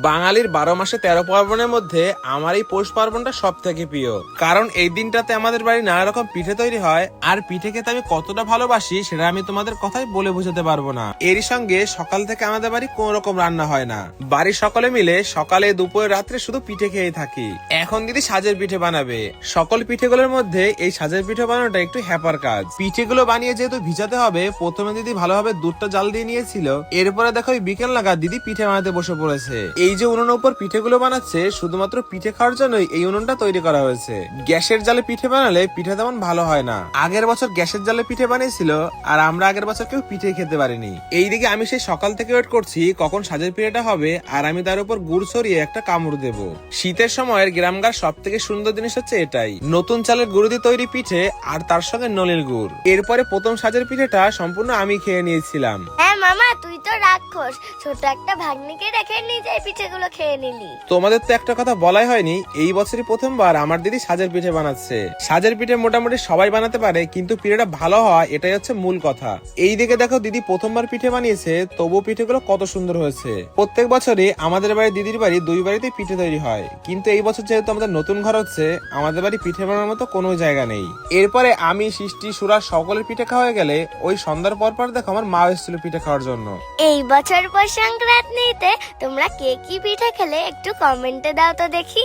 বাঙালির 12 মাসে 13 পার্বণের মধ্যে আমার এই পৌষ পার্বণটা সব থেকে প্রিয়, কারণ এই দিনটাতে আমাদের বাড়ি নানা রকম পিঠে তৈরি হয়। আর পিঠে খেতে আমি কতটা ভালোবাসি সেটা আমি তোমাদের কথাই বলে বোঝাতে পারবো না। এরই সঙ্গে সকাল থেকে আমাদের বাড়ি কোন রকম রান্না হয় না, বাড়ির সকলে মিলে সকালে দুপুরে রাত্রে শুধু পিঠে খেয়ে থাকি। এখন দিদি সাজের পিঠে বানাবে। সকল পিঠেগুলোর মধ্যে এই সাজের পিঠে বানানোটা একটু হ্যাপার কাজ। পিঠেগুলো বানিয়ে যেহেতু ভিজাতে হবে, প্রথমে দিদি ভালোভাবে দুধটা জাল দিয়ে নিয়েছিল। এরপরে দেখো বিকেল নাগাদ দিদি পিঠে বানাতে বসে পড়েছে। এই যে উনুনের উপর পিঠেগুলো বানাচ্ছে, শুধুমাত্র পিঠে খাওয়ার জন্যই এই উনুনটা তৈরি করা হয়েছে। গ্যাসের জালে পিঠে বানালে পিঠে তেমন ভালো হয় না। আগের বছর গ্যাসের জালে পিঠে বানিয়েছিল, আর আমরা আগের বছর কেউ পিঠে খেতে পারিনি। এইদিকে আমি সেই সকাল থেকে ওয়েট করছি কখন সাজের পিঠেটা হবে, আর আমি তার উপর গুড় ছড়িয়ে একটা কামড় দেব। শীতের সময়ের গ্রামগার সব থেকে সুন্দর জিনিস হচ্ছে এটাই, নতুন চালের গুঁড়ো দিয়ে তৈরি পিঠে, আর তার সঙ্গে নলের গুড়। এরপরে প্রথম সাজের পিঠেটা সম্পূর্ণ আমি খেয়ে নিয়েছিলাম। হ্যাঁ মামা, তুই তো রাক্ষস, ছোট একটা ভাগ্নিকে রেখে নিজে পিঠেগুলো খেয়ে নিলি। তোমাদের তো একটা কথা বলাই হয়নি, এই বছরই প্রথমবার আমার দিদি সাজের পিঠে বানাচ্ছে। সাজের পিঠে মোটামুটি সবাই বানাতে পারে, কিন্তু পিঠেটা ভালো হওয়া এটাই হচ্ছে মূল কথা। এই দিকে দেখো দিদি প্রথমবার পিঠে বানিয়েছে, তবু পিঠেগুলো কত সুন্দর হয়েছে। প্রত্যেক বছরই আমাদের বাড়ি দিদির বাড়ি দুই বাড়িতে পিঠে তৈরি হয়, কিন্তু এই বছর যেহেতু আমাদের নতুন ঘর হচ্ছে, আমাদের বাড়ি পিঠে বানানোর মতো কোনো জায়গা নেই। এরপরে আমি সৃষ্টি সুরা সকলের পিঠে খাওয়া গেলে ওই সন্ধ্যার পর দেখো আমার মা এসেছিল পিঠে খাওয়ার জন্য। এই বছর পর সংক্রান্তিতে তোমরা কে কি পিঠে খেলে একটু কমেন্টে দাও তো দেখি।